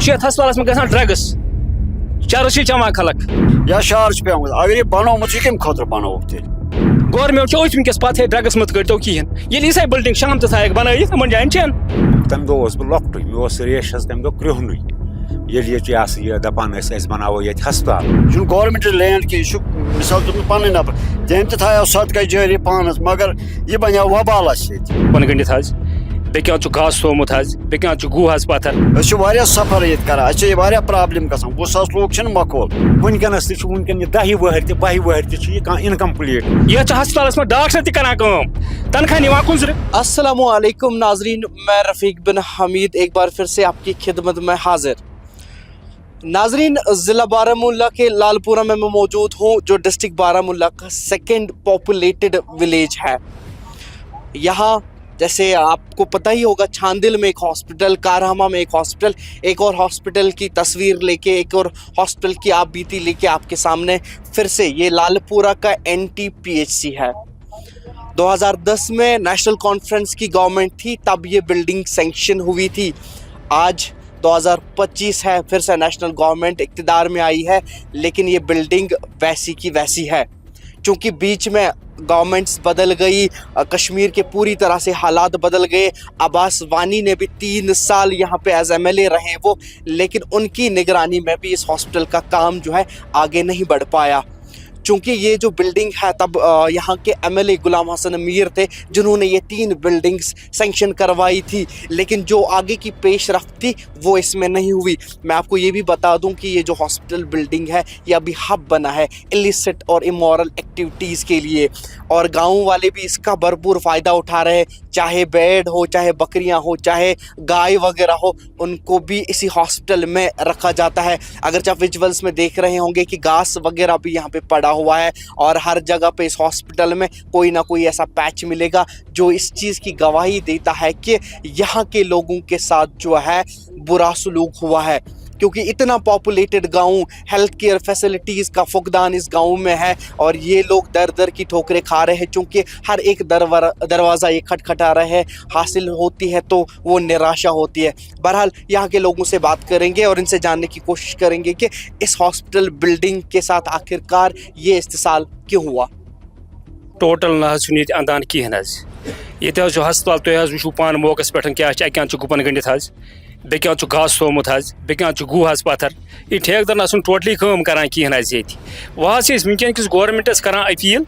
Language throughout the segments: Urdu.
یتھ ہسپتالس منٛز گژھان ڈرگس چرس چھ چمان خلق یا شہر پیومت اگر یہ بنومت یہ کم خاطر بنوک تیل گورمنٹ ونکس پتہ ڈرگس مت کرتو کہین ییٚلہِ یِژھے بلڈنگ شام تہ تھایکھ بنٲیِتھ یِمن جاین چھن تمہ دۄہ اوسُس بہٕ لۄکٹُے مےٚ اوس ریشس تمہ دۄہ کرٛہنُے ییٚلہِ ییٚتہِ یہ سا یہ دپان ٲسۍ أسۍ بناوو ییٚتہِ ہسپتال یہ گورمنٹ لینڈ کی مثال تم پن نفر تم تھو صدقہ جاری پانس مگر یہ بنو وبال اس بن گنڈت حظ بیٚکہِ چھُ گاسہٕ تھومُت حظ بیٚکہِ گُہہ حظ پتھر سفر یہ کران اچھا پرابلم گژھان 20,000 لوگ چھنہٕ مقول ونکیٚنس تہِ چھُ ونکیٚن یہ 10 وٕہٕرۍ تہِ 22 وٕہٕرۍ تہِ چھُ یہِ کانٛہہ انکمپلیٹ یتھ چھُ ہسپتالس منٛز ڈاکٹر تہِ کران کٲم تنخواہ نِوان کُنزرٕ السلام علیکم ناظرین، میں رفیق بن حمید ایک بار پھر سے آپ کی خدمت میں حاضر۔ ناظرین، ضلع بارہمولہ کے لال پورہ میں موجود ہوں جو ڈسٹرکٹ بارہمولہ کا سیکنڈ پاپولیٹڈ ولیج ہے۔ یہاں جیسے آپ کو پتہ ہی ہوگا چھاندل میں ایک ہاسپٹل، کارہمہ میں ایک ہاسپٹل، ایک اور ہاسپٹل کی تصویر لے کے، ایک اور ہاسپٹل کی آپ بیتی لے کے آپ کے سامنے پھر سے یہ لال پورہ کا NTPHC ہے۔ 2010 میں نیشنل کانفرنس کی گورنمنٹ تھی تب یہ بلڈنگ سینکشن ہوئی تھی۔ آج 2025 ہے، پھر سے نیشنل گورنمنٹ اقتدار میں آئی ہے، لیکن یہ بلڈنگ ویسی کی ویسی ہے۔ چونکہ بیچ میں گورنمنٹس بدل گئی، کشمیر کے پوری طرح سے حالات بدل گئے۔ عباس وانی نے بھی 3 سال یہاں پہ ایز MLA رہے وہ، لیکن ان کی نگرانی میں بھی اس ہاسپٹل کا کام جو ہے آگے نہیں بڑھ پایا۔ چونکہ یہ جو بلڈنگ ہے تب یہاں کے MLA غلام حسن میر تھے جنہوں نے یہ 3 بلڈنگز سینکشن کروائی تھی، لیکن جو آگے کی پیش رفت تھی وہ اس میں نہیں ہوئی۔ میں آپ کو یہ بھی بتا دوں کہ یہ جو ہاسپٹل بلڈنگ ہے یہ ابھی ہب بنا ہے اللیسٹ اور امورل ایکٹیویٹیز کے لیے، اور گاؤں والے بھی اس کا بھرپور فائدہ اٹھا رہے ہیں، چاہے بیڈ ہو، چاہے بکریاں ہو، چاہے گائے وغیرہ ہو، ان کو بھی اسی ہاسپٹل میں رکھا جاتا ہے۔ اگرچہ آپ ویژولز میں دیکھ رہے ہوں گے کہ گھاس وغیرہ بھی یہاں پہ پڑا ہوا ہے، اور ہر جگہ پہ اس ہاسپٹل میں کوئی نہ کوئی ایسا پیچ ملے گا جو اس چیز کی گواہی دیتا ہے کہ یہاں کے لوگوں کے ساتھ جو ہے برا سلوک ہوا ہے۔ کیونکہ اتنا پاپولیٹڈ گاؤں، ہیلتھ کیئر فیسلٹیز کا فقدان اس گاؤں میں ہے، اور یہ لوگ در در کی ٹھوکریں کھا رہے ہیں، چونکہ ہر ایک دروازہ یہ کھٹکھٹا رہے ہیں، حاصل ہوتی ہے تو وہ نراشا ہوتی ہے۔ بہرحال یہاں کے لوگوں سے بات کریں گے اور ان سے جاننے کی کوشش کریں گے کہ اس ہاسپٹل بلڈنگ کے ساتھ آخرکار یہ استحصال کیوں ہوا۔ ٹوٹل نہ حظ چھُنہٕ ییٚتہِ اندان کِہیٖنۍ حظ ییٚتہِ حظ چھُ ہسپتال تُہۍ حظ وٕچھِو پانہٕ موقعس پٮ۪ٹھ کیٛاہ چھِ اَکہِ اَنٛدٕ چھُ گُپن گٔنڈِتھ حظ بیٚکہِ اَنٛدٕ چھُ گاسہٕ تھومُت حظ بیٚکہِ اَنٛدٕ چھُ گُہہ حظ پتھر یہِ ٹھیکہٕ در نہ چھُنہٕ ٹوٹلی کٲم کران کِہیٖنۍ حظ ییٚتہِ وۄنۍ حظ چھِ أسۍ وٕنکیٚن کِس گورمنٹس کران أپیٖل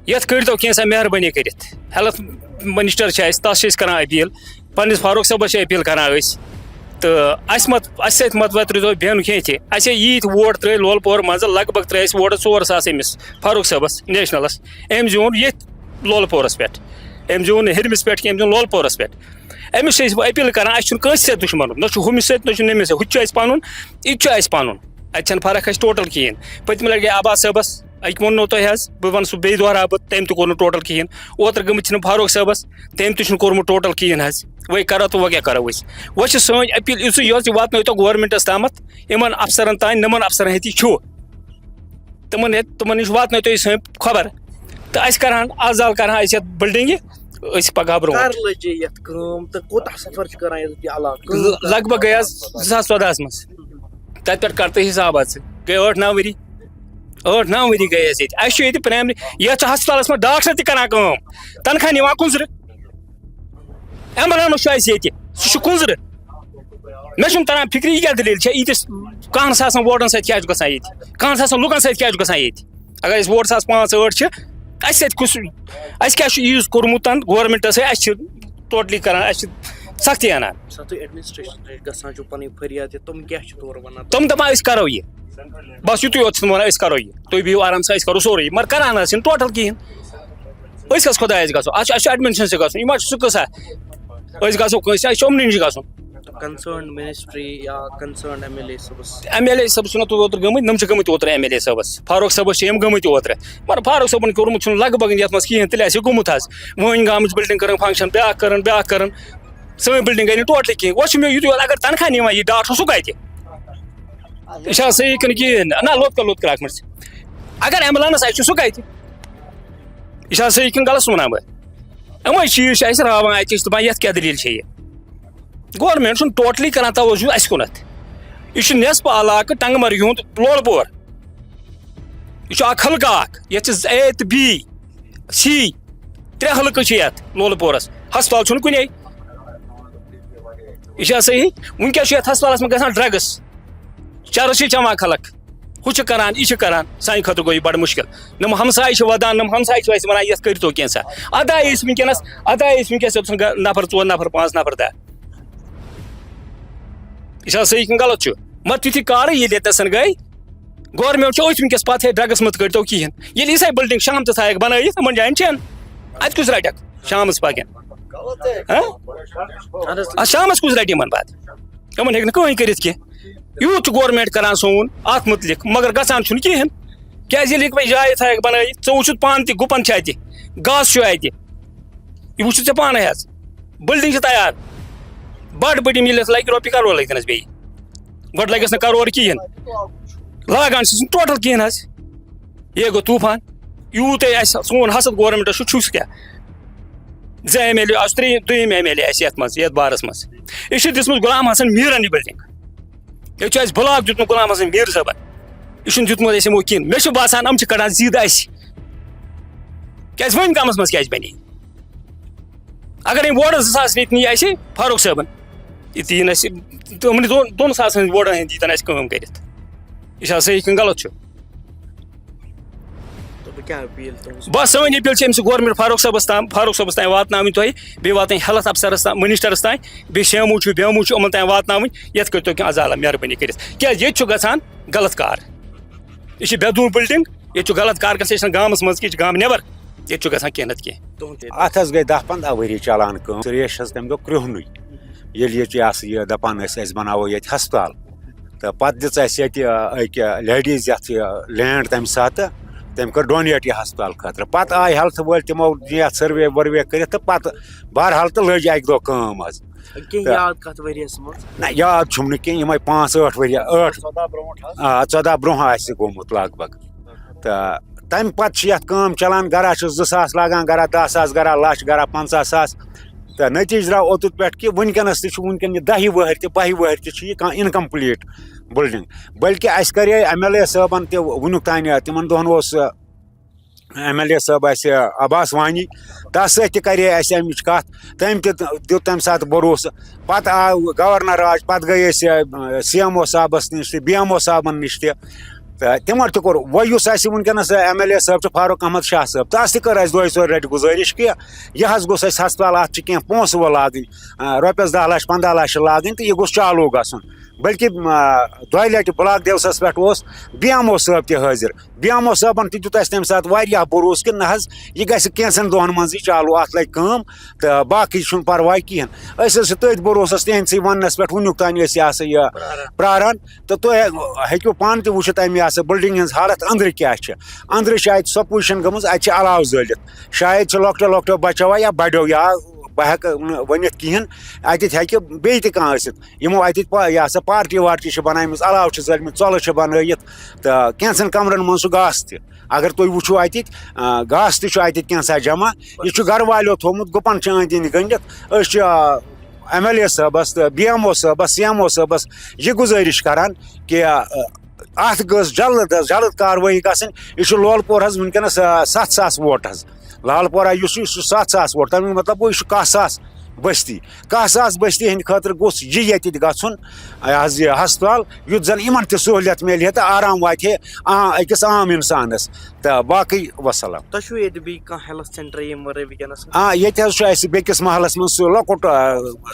یتھ کٔرۍتو کینٛژھا مہربٲنی کٔرِتھ ہیلتھ منسٹر چھِ اَسہِ تَس چھِ أسۍ کران أپیٖل پننِس فاروق صٲبس چھِ أپیٖل کران أسۍ تہٕ اَسہِ سۭتۍ مت وترٲیتو بیٚہنہٕ کینٛہہ تہِ اَسہِ ییٖتۍ ووٹ ترٛٲے لول پور منٛزٕ لگ بگ ترٛٲے اَسہِ ووٹس 4,000 أمِس فاروق صٲبس نیشنلس أمۍ زیوٗن ییٚتھۍ لول پورس پٮ۪ٹھ أمۍ زیوٗن نہٕ ہیٚرمِس پٮ۪ٹھ کینٛہہ أمۍ زیوٗن لول پورس پٮ۪ٹھ أمِس چھِ أسۍ أپیٖل کران اَسہِ چھُنہٕ کٲنٛسہِ سۭتۍ دُشمنُک نہ چھُ ہُمِس سۭتۍ نہ چھُ نٔمِس سۭتۍ ہُہ تہِ چھُ اَسہِ پنُن یہِ تہِ چھُ اَسہِ پنُن اَتہِ چھنہٕ فرق اَسہِ ٹوٹل کِہیٖنۍ پٔتمہِ لٹہِ گٔے عباس صٲبس اَکہِ ووٚننو تۄہہِ حظ بہٕ وَنہٕ سُہ بیٚیہِ دۄہراو بہٕ تٔمۍ تہِ کوٚر نہٕ ٹوٹل کِہیٖنۍ اوترٕ گٔمٕتۍ چھِنہٕ فاروق صٲبس تٔمۍ تہِ چھُنہٕ کوٚرمُت ٹوٹل کِہیٖنۍ حظ وۄنۍ کرو تہٕ وۄنۍ کیٛاہ کرو أسۍ وۄنۍ چھِ سٲنۍ أپیٖل یُتھُے یۄس یہِ واتنٲیتو گورمنٹس تامَتھ یِمن افسرن تانۍ نِمن افسرن ہیٚتہِ یہِ چھُ تِمن نِش واتنٲیتو یہِ سٲنۍ خبر تہٕ اَسہِ کرہن آزال کرہن أسۍ یتھ بلڈنگہِ أسۍ پگہہ برونٛٹھ لگ بگ گٔے حظ 2014 منٛز تتہِ پٮ۪ٹھ کر تہٕ حِساب حظ گٔے 8-9 ؤری 8-9 ؤری گٔے اَسہِ ییٚتہِ اَسہِ چھُ ییٚتہِ پرایمری یتھ چھُ ہسپتالس منٛز ڈاکٹر تہِ کران کٲم تنخواہ نِوان کُنزرٕ ایمبولینس چھُ اَسہِ ییٚتہِ سُہ چھُ کُنزرٕ مےٚ چھُنہٕ تران فِکرِ یہِ کیٛاہ دٔلیٖل چھےٚ ییٖتِس کہنس آسان ووٹن سۭتۍ کیٛاہ چھُ گژھان ییٚتہِ کہنس آسان لُکن سۭتۍ کیٛاہ چھُ گژھان ییٚتہِ اگر أسۍ ووٹس آسہٕ 5-8 چھِ اَسہِ سۭتۍ کُس اَسہِ کیٛاہ چھُ یوٗز کوٚرمُت گورمنٹس اَسہِ چھِ ٹوٹلی کران اَسہِ چھِ سختی انان تِم دپان أسۍ کرو یہِ بس یِتُے یوت چھِ تِم ونان أسۍ کرو یہِ تُہۍ بِہِو آرام سان أسۍ کرو سورُے مگر کران حظ چھِنہٕ ٹوٹل کِہیٖنۍ أسۍ کس خۄدایس گژھو اَسہِ چھُ ایڈمِنسٹریشن سۭتۍ گژھُن یہِ ما چھُ سُہ قٕصہ أسۍ گژھو کٲنٛسہِ اَسہِ چھُ یِمنٕے نِش گژھُن MLA صٲبس چھِنہ تُہۍ اوترٕ گٔمٕتۍ نۄم چھِ گٔمٕتۍ اوترٕ MLA صٲبس فاروق صٲبس چھِ یِم گٔمٕتۍ اوترٕ مگر فاروق صٲبن کوٚرمُت چھُنہٕ لگ بگ یتھ منٛز کِہیٖنۍ تیٚلہِ آسہِ یہِ گوٚمُت حظ وٲنۍ گامٕچ بلڈنگ کٔرٕن فنکشن بیاکھ کٔرٕن سٲنۍ بلڈنگ گٔے نہٕ ٹوٹلی کِہیٖنۍ وۄنۍ چھُ مےٚ یُتُے یوت اگر تنخواہ نِوان یہِ ڈاکٹر سُہ کتہِ یہِ چھا صحیح کِنہٕ کِہیٖنۍ نہ لوٚت کر اکھ منٛز اگر ایمبولینس آسہِ سُہ کتہِ یہِ چھا صحیح کِنہٕ غلط وَنان بہٕ یِمے چیٖز چھِ اَسہِ راوان اَتہِ چھِ دپان یتھ کیٛاہ دٔلیٖل چھےٚ یہِ گورمنٹ چھُنہٕ ٹوٹلی کران توجوٗ اَسہِ کُنتھ یہ نیصف علاقہ ٹنگ مرگہِ ہُنٛد لول پور یہ اکھ حلقہٕ اکھ یتھ چھِ اے تہٕ بی سی 3 حلقہٕ چھِ یتھ لول پورس ہسپتال چھُنہٕ کُنے یہ چھا صحیح ونکیٚس چھُ یتھ ہسپتالس منٛز گژھان ڈرگس چرس چھِ چٮ۪وان خلق ہُہ چھُ کران یہِ چھُ کران سانہِ خٲطرٕ گوٚو یہِ بڑٕ مُشکل نم ہمساے چھِ ودان نم ہمساے چھِ اَسہِ ونان یتھ کٔرتو کینٛژھا ادا ٲسۍ ونکیٚس یوٚتَن نفر 4 نفر 5 نفر 10 یہ چھا صحیح کِنہٕ غلط چھُ مگر تِتھُے کارٕے ییٚلہِ ییٚتٮ۪سن گٔے گورمنٹ چھُ أتھۍ ونکیٚس پتہٕ ہے ڈرگس مت کٔرتو کِہیٖنۍ ییٚلہِ یِژھے بلڈنگ شام تہِ تھایکھ بنٲیِتھ یِمن جاین چھَنہٕ اتہِ کُس رٹکھ شامس پکن شامس کُس رٹہِ یِمن پتہٕ یِمن ہیٚکہِ نہٕ کٕہٕنۍ کٔرِتھ کینٛہہ یوٗت چھُ گورمنٹ کران سون اتھ متعلق مگر گژھان چھُنہٕ کِہیٖنۍ کیازِ ییٚلہِ ہیٚکہِ جایہِ تھایکھ بنٲیِتھ ژٕ وٕچھُتھ پانہٕ تہِ گُپن چھِ اتہِ گاسہٕ چھُ اتہِ یہِ وٕچھُتھ ژےٚ پانے حظ بلڈنگ چھِ تیار بڑ بٔڑِم ییٚلہِ لگہِ رۄپیہِ کرور لٔگۍتنس بیٚیہِ گۄڈٕ لگٮ۪س نہٕ کرور کِہیٖنۍ لاگان چھُس نہٕ ٹوٹل کِہیٖنۍ حظ یے گوٚو طوٗفان یوٗتاہ اَسہِ سون حسد گورمنٹس چھُس کیٛاہ 2 MLA آسہِ 3 MLA اَسہِ یتھ منٛز یتھ بارس منٛز یہِ چھِ دِژمٕژ غلام حسن میٖرن یہِ بلڈنگ ییٚتہِ چھُ اَسہِ بلاک دیُتمُت غلام حسن میٖر صٲبن یہِ چھُنہٕ دیُتمُت اَسہِ یِمو کِہیٖنۍ مےٚ چھُ باسان یِم چھِ کڑان زیٖد اَسہِ کیازِ وۄنۍ کمس منٛز کیازِ بنے اگر أمۍ ووٹر 2000 رٮ۪تۍ نی اَسہِ فاروق صٲبن یہِ دِیِن اَسہِ تِمن 2 ساس ہٕنٛدۍ ووٹرن ہٕنٛدۍ دیٖتن اَسہِ کٲم کٔرِتھ یہ چھا صحیح کِنہٕ غلط چھُ بس سٲنۍ اپیٖل چھِ أمِس گورمنٹ فاروق صٲبس تام واتناوٕنۍ تُہۍ بیٚیہِ واتٕنۍ ہیلتھ افسرس تام منسٹرس تام بیٚیہِ شیمو چھُ بیمو چھُ یِمن تام واتناوٕنۍ یتھ کٔرتو کینٛہہ عزالہ مہربٲنی کٔرِتھ کیازِ ییٚتہِ چھُ گژھان غلط کار یہِ چھِ بےٚ دوٗر بلڈنگ ییٚتہِ چھُ غلط کار گژھان یہِ چھنہٕ گامس منٛز کینٛہہ یہِ چھِ گام نٮ۪بر ییٚتہِ چھُ گژھان کینٛہہ نتہٕ کینٛہہ اتھ حظ گٔے 10-15 ؤری چلان کٲم ریش حظ تمہِ دۄہ کرٛہنُے ییٚلہِ ییٚتہِ یہِ ہسا یہِ دپان ٲسۍ أسۍ بناوو ییٚتہِ ہسپتال تہٕ پتہٕ دِژ اَسہِ ییٚتہِ أکۍ لیڈیٖز یتھ یہِ لینڈ تمہِ ساتہٕ تٔمۍ کٔر ڈونیٹ یہِ ہسپتال خٲطرٕ پتہٕ آیہِ ہیلتھ وٲلۍ تِمو دِتۍ یتھ سٔروے ؤروے کٔرِتھ تہٕ پتہٕ بہرحال تہٕ لٔج اکہِ دۄہ کٲم حظ نہ یاد چھُم نہٕ کینٛہہ یِمے 5-8 ؤری 14 برونٛہہ آسہِ گوٚمُت لگ بگ تہٕ تمہِ پتہٕ چھِ یتھ کٲم چلان گرا چھُس 2 ساس لاگان گرا 10 ساس گرا لچھ گرا 50 ساس تہٕ نتیٖجہٕ درٛاو اوٚتُتھ پٮ۪ٹھ کہِ وٕنکیٚنس تہِ چھُ وٕنکیٚن یہِ 10 وٕہٕرۍ تہِ 12 وٕہٕرۍ تہِ چھِ یہِ کانٛہہ اِنکمپلیٖٹ بلڈنگ بلکہِ اَسہِ کرے MLA صٲبن تہِ وٕنیُک تانۍ تِمن دۄہن اوس MLA صٲب اَسہِ عباس وانی تَتھ سۭتۍ تہِ کرے اَسہِ اَمِچ کَتھ تٔمۍ تہِ دیُت تَمہِ ساتہٕ بروسہٕ پتہٕ آو گورنر راج پتہٕ گٔے أسۍ CMO صاحبس نِش تہِ BMO صاحبن نِش تہِ تہٕ تِمو تہِ کوٚر وۄنۍ یُس اَسہِ وٕنکیٚنس MLA صٲب چھُ فاروق احمد شاہ صٲب تَس تہِ کٔر اَسہِ 2-4 لٹہِ گُزٲرِش کہِ یہِ حظ گوٚژھ اَسہِ ہسپتال اَتھ چھِ کینٛہہ پونٛسہٕ وۄنۍ لاگٕنۍ رۄپیس 10 لچھ 15 لچھ لاگٕنۍ تہٕ یہِ گوٚژھ چالوٗ گژھُن بلکہِ 2 لٹہِ بلاک دیوسس پٮ۪ٹھ اوس BMO صٲب تہِ حٲضِر BMO صٲبن تہِ دیُت اَسہِ تَمہِ ساتہٕ واریاہ بروسہٕ کہِ نہ حظ یہِ گژھِ کینٛژن دۄہن منٛزٕے چالوٗ اَتھ لگہِ کٲم تہٕ باقٕے چھُنہٕ پرواے کِہیٖنۍ أسۍ حظ چھِ تٔتھۍ بروسس تِہنٛدسٕے وننس پٮ۪ٹھ وٕنیُک تانۍ أسۍ یہِ ہسا یہِ پراران تہٕ تُہۍ ہیٚکِو پانہٕ تہِ وٕچھِتھ اَمہِ ہسا بلڈنگ ہٕنٛز حالت أنٛدرٕ کیاہ چھِ أنٛدرٕ چھِ اَتہِ سۄ پُزِشن گٔمٕژ اَتہِ چھِ علاوٕ زٲلِتھ شاید چھِ لۄکٹیو بچو یا بڑیو یا بہٕ ہٮ۪کہٕ نہٕ ؤنِتھ کِہیٖنۍ اَتٮ۪تھ ہیٚکہِ بیٚیہِ تہِ کانٛہہ ٲسِتھ یِمو اَتٮ۪تھ یہِ ہسا پارٹی وارٹی چھِ بنٲومٕژ علاوٕ چھِ زٲلمٕتۍ ژۄلہٕ چھِ بنٲیِتھ تہٕ کینٛژن کمرن منٛز چھُ گاسہٕ تہِ اگر تُہۍ وٕچھِو اَتِتھ گاسہٕ تہِ چھُ اَتٮ۪تھ کینٛژھا جمع یہِ چھُ گرٕ والیو تھوٚومُت گُپن چھِ أنٛدۍ أنٛدۍ گٔنڈِتھ أسۍ چھِ MLA صٲبس تہٕ BMO صٲبس CMO صٲبس یہِ گُزٲرِش کران کہِ اتھ گٔژھ جلد از جلد کاروٲیی گژھٕنۍ یہِ چھُ لول پور حظ وٕنکیٚنس 7 ساس ووٹ حظ لال پورہ یُس چھُ 7 ساس ووٹ تَمیُک مطلب گوٚو یہِ چھُ 1 ساس بستی 1 ساس بستی ہٕنٛدِ خٲطرٕ گوٚژھ یہِ ییٚتہِ گژھُن حظ یہِ ہسپتال یُتھ زن یِمن تہِ سہوٗلیت میلہِ ہے تہٕ آرام واتہِ ہے أکِس عام اِنسانس تہٕ باقٕے وسلام ییٚتہِ حظ چھُ اَسہِ بیٚکِس محلس منٛز سُہ لۄکُٹ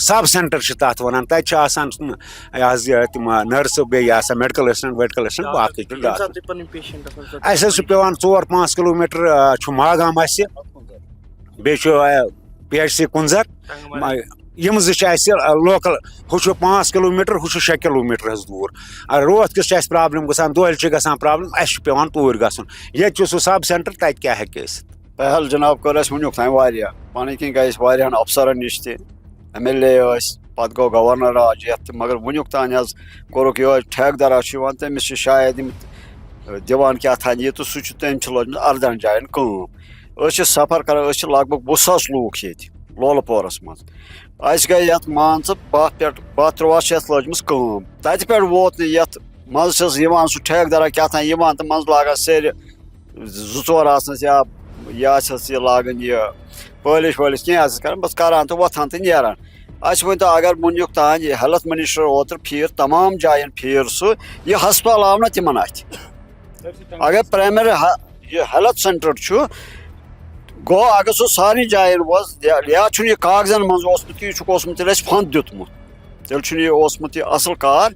سب سینٹر چھِ تتھ ونان تتہِ چھِ آسان یہِ حظ یہِ تِم نٔرسہٕ بیٚیہِ آسان میڈکل ایسسٹنٹ ویڈکل ایسسٹنٹ باقٕے اَسہِ حظ چھُ پیٚوان 4-5 کِلوٗمیٖٹر چھُ ماگام اَسہِ بیٚیہِ چھُ PHC کُنزر یِم 2 چھِ اَسہِ لوکل ہُہ چھُ 5 کِلوٗمیٖٹر ہُہ چھُ 6 کِلوٗمیٖٹر حظ دوٗر روتھ کِس چھِ اَسہِ پرابلِم گژھان دۄہلہِ چھِ گژھان پرابلِم اَسہِ چھُ پیٚوان توٗرۍ گژھُن ییٚتہِ چھُ سُہ سب سینٹر تَتہِ کیاہ ہیٚکہِ ٲسِتھ پہل جناب کٔر اَسہِ وٕنیُک تانۍ واریاہ پنٕنۍ کِنۍ گٔے أسۍ واریاہن افسرن نِش تہِ MLA ٲسۍ پتہٕ گوٚو گورنر راج یتھ تہِ مگر وٕنیُک تانۍ حظ کوٚرُکھ یِہوے ٹھیکدرا چھُ یِوان تٔمِس چھِ شاید یِم دِوان کیٛاہ تھانۍ یہِ تہٕ سُہ چھُ تٔمۍ چھِ لٲجمٕژ 18 جاین کٲم أسۍ چھِ سفر کران أسۍ چھِ لگ بگ 20,000 لوٗکھ ییٚتہِ لولہٕ پورس منٛز اس گئی یت مان ژٕ 13 شیٚتھ لٔجمٕژ کٲم تتہِ پٮ۪ٹھ ووت نہٕ یتھ منٛزٕ چھس یِوان سُہ ٹھیکدرا کیٛاہتام یِوان تہٕ منٛزٕ لاگان سیرِ 2-4 آسنَس یا چھس یہِ لاگان یہِ پٲلِش وٲلِش کینٛہہ آسٮ۪س کران بس کران تہٕ وۄتھان تہٕ نیران اَسہِ ؤنۍتو اگر وٕنیُک تام یہِ ہیلتھ منسٹر اوترٕ پھیٖر تمام جاین پھیٖر سُہ یہِ ہسپتال آو نہٕ تِمن اَتھِ اگر پرایمری یہِ ہیلتھ سینٹر چھُ گوٚو اگر سُہ سارنٕے جاین اوس یا چھُنہٕ یہِ کاغذن منٛز اوسمُت یہِ چھُکھ اوسمُت تیٚلہِ اَسہِ فنٛد دیُتمُت تیٚلہِ چھُنہٕ یہِ اوسمُت یہِ اصل کار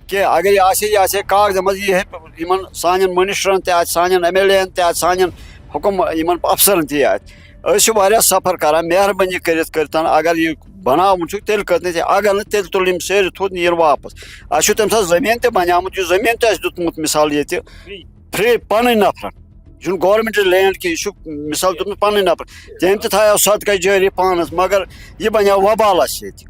کینٛہہ اگر یہِ آسہِ کاغذن منٛز یہِ ہیٚکہِ یِمن سانٮ۪ن منسٹرن تہِ آسہِ سانٮ۪ن MLA تہِ آسہِ سانٮ۪ن حُکُم یِمن افسرن تہِ آسہِ أسۍ چھِ واریاہ سفر کران مہربٲنی کٔرِتھ اگر یہِ بناوُن چھُکھ تیٚلہِ کٔرۍ نہٕ اگر نہٕ تیٚلہِ تُل یِم سیرِ تھوٚد نیٖر واپس اَسہِ چھُ تَمہِ ساتہٕ زٔمیٖن تہِ بنیومُت یُس زٔمیٖن تہِ اَسہِ دیُتمُت مِثال ییٚتہِ فرٛی پنٕنۍ نفرن یہِ چھُنہٕ گورمنٹ لینڈ کینٛہہ یہِ چھُ مِثال دیُتمُت پنٕنۍ نفر تٔمۍ تہِ تھایو صدقہ جٲری پانس مگر یہِ بنیو وبال اَسہِ ییٚتہِ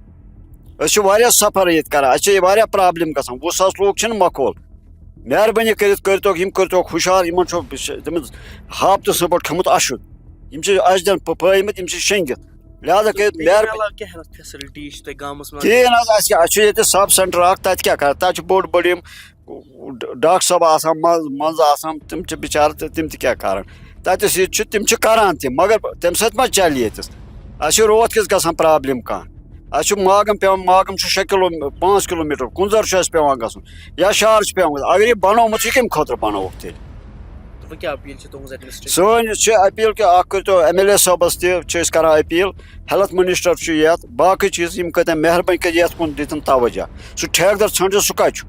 أسۍ چھِ واریاہ سفر ییٚتہِ کران اَسہِ چھِ واریاہ پرابلِم گژھان 20,000 لوٗکھ چھِنہٕ مۄکول مہربٲنی کٔرِتھ کٔرۍتوکھ یِم کٔرۍتوکھ ہُشار یِمن چھُ تٔمِس ہاپتہٕ سٕنٛدۍ پٲٹھۍ کھیوٚمُت اَشُد یِم چھِ اَجدن پھٲیمٕتۍ یِم چھِ شیٚنگِتھ لہذا کٔرِتھ کِہیٖنۍ حظ اَسہِ چھُ ییٚتہِ سب سینٹر اکھ تَتہِ کیٛاہ کران تَتہِ چھِ بٔڑ یِم ڈاکٹر صٲب آسان منٛزٕ آسان تِم چھِ بِچارٕ تہٕ تِم تہِ کیٛاہ کران تَتٮ۪س ییٚتہِ چھُ تِم چھِ کران تہِ مگر تَمہِ سۭتۍ ما چلہِ ییٚتِس اَسہِ چھِ روتھ کِس گژھان پرابلِم کانٛہہ اَسہِ چھُ ماگم پیٚوان ماگم چھُ 5 کِلوٗمیٖٹر کُنزر چھُ اَسہِ پیٚوان گژھُن یا شہر چھُ پیٚوان گژھُن اگر یہِ بنومُت چھُ یہِ کَمہِ خٲطرٕ بنووُکھ تیٚلہِ سٲنۍ چھِ اپیٖل کہِ اکھ کٔرۍتو MLA صٲبس تہِ چھِ أسۍ کران اپیٖل ہیلتھ منسٹر چھُ یتھ باقٕے چیٖز یِم کٔرۍتن مہربٲنی کٔرِتھ یتھ کُن دِتن توجہ سُہ ٹھیکدر ژھٲنٛڈِو سُہ کتہِ چھُ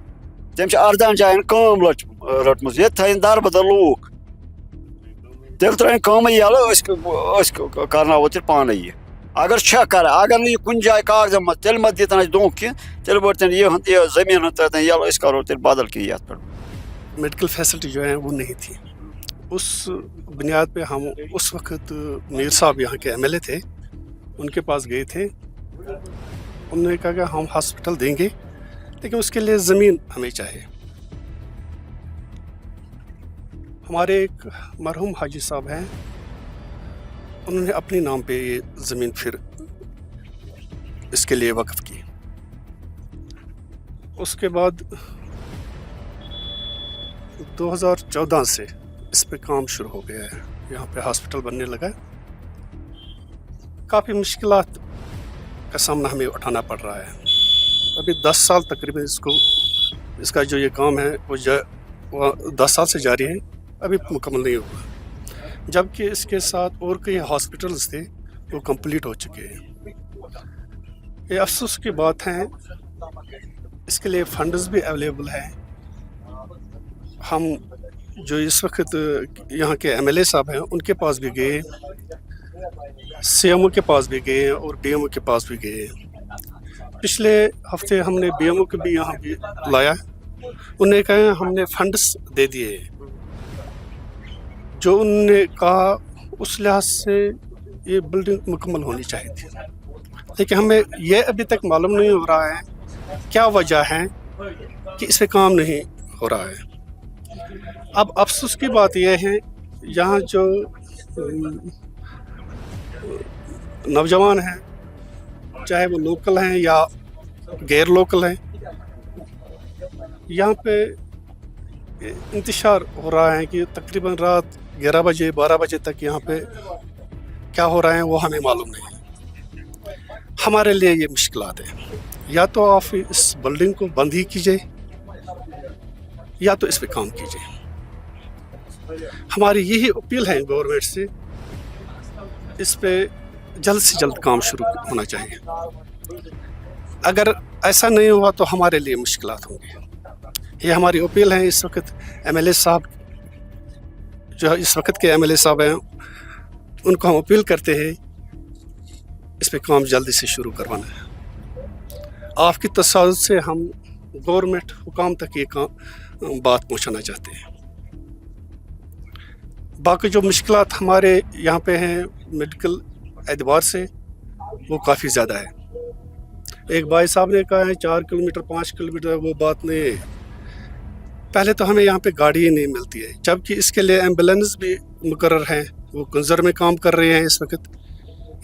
تٔمۍ چھِ 18 جاین کٲم رٔٹمٕژ ییٚتہِ تھٲیِن دربدر لوٗکھ تیٚلہِ ترٛٲیِن کٲمٕے یَلہٕ أسۍ کرناوو تیٚلہِ پانے یہِ اگر چھےٚ کران اگر نہٕ یہِ کُنہِ جایہِ کاغذن منٛز تیٚلہِ ما دِتن اَسہِ دھونٛکہٕ کینٛہہ تیٚلہِ بٔرۍتن یہِ زٔمیٖن ہن ترٛٲیتن یَلہٕ أسۍ کرو تیٚلہِ بدل کینٛہہ یتھ پٮ۪ٹھ میڈیکل فیسلٹی جو ہے وہ نہیں تھی اس بنیاد پہ ہم اس وقت میر صاحب یہاں کے MLA تھے ان کے پاس گئے تھے انہوں نے کہا کہ ہم ہاسپٹل دیں گے لیکن اس کے لیے زمین ہمیں چاہیے ہمارے ایک مرحوم حاجی صاحب ہیں انہوں نے اپنے نام پہ یہ زمین پھر اس کے لیے وقف کی اس کے بعد 2014 سے اس پہ کام شروع ہو گیا ہے یہاں پہ ہاسپٹل بننے لگا کافی مشکلات کا سامنا ہمیں اٹھانا پڑ رہا ہے ابھی 10 سال تقریباً اس کا جو یہ کام ہے وہ 10 سال سے جاری ہے ابھی مکمل نہیں ہوا جبکہ اس کے ساتھ اور کئی ہاسپٹلز تھے وہ کمپلیٹ ہو چکے ہیں یہ افسوس کی بات ہے اس کے لیے فنڈز بھی اویلیبل ہیں ہم جو اس وقت یہاں کے MLA صاحب ہیں ان کے پاس بھی گئے CMO کے پاس بھی گئے اور BMO کے پاس بھی گئے پچھلے ہفتے ہم نے BMO کو بھی یہاں بھی لایا انہوں نے کہا ہم نے فنڈس دے دیے جو انہوں نے کہا اس لحاظ سے یہ بلڈنگ مکمل ہونی چاہیے تھی لیکن ہمیں یہ ابھی تک معلوم نہیں ہو رہا ہے کیا وجہ ہے کہ اس پہ کام نہیں ہو رہا ہے اب افسوس کی بات یہ ہے یہاں جو نوجوان ہیں چاہے وہ لوکل ہیں یا غیر لوکل ہیں یہاں پہ انتشار ہو رہا ہے کہ تقریباً رات 11 بجے 12 بجے تک یہاں پہ کیا ہو رہا ہے وہ ہمیں معلوم نہیں ہمارے لیے یہ مشکلات ہیں یا تو آپ اس بلڈنگ کو بند ہی کیجیے یا تو اس پہ کام کیجیے ہماری یہی اپیل ہے گورنمنٹ سے اس پہ جلد سے جلد کام شروع ہونا چاہیے اگر ایسا نہیں ہوا تو ہمارے لیے مشکلات ہوں گی یہ ہماری اپیل ہے اس وقت MLA صاحب جو اس وقت کے MLA صاحب ہیں ان کو ہم اپیل کرتے ہیں اس پہ کام جلدی سے شروع کروانا ہے آپ کی تصاویر سے ہم گورنمنٹ حکام تک یہ کام بات پہنچانا چاہتے ہیں باقی جو مشکلات ہمارے یہاں پہ ہیں میڈیکل اعتبار سے وہ کافی زیادہ ہے ایک بھائی صاحب نے کہا ہے 4 کلومیٹر 5 کلومیٹر وہ بات نہیں ہے پہلے تو ہمیں یہاں پہ گاڑی ہی نہیں ملتی ہے جبکہ اس کے لیے ایمبولینس بھی مقرر ہیں وہ کنزر میں کام کر رہے ہیں اس وقت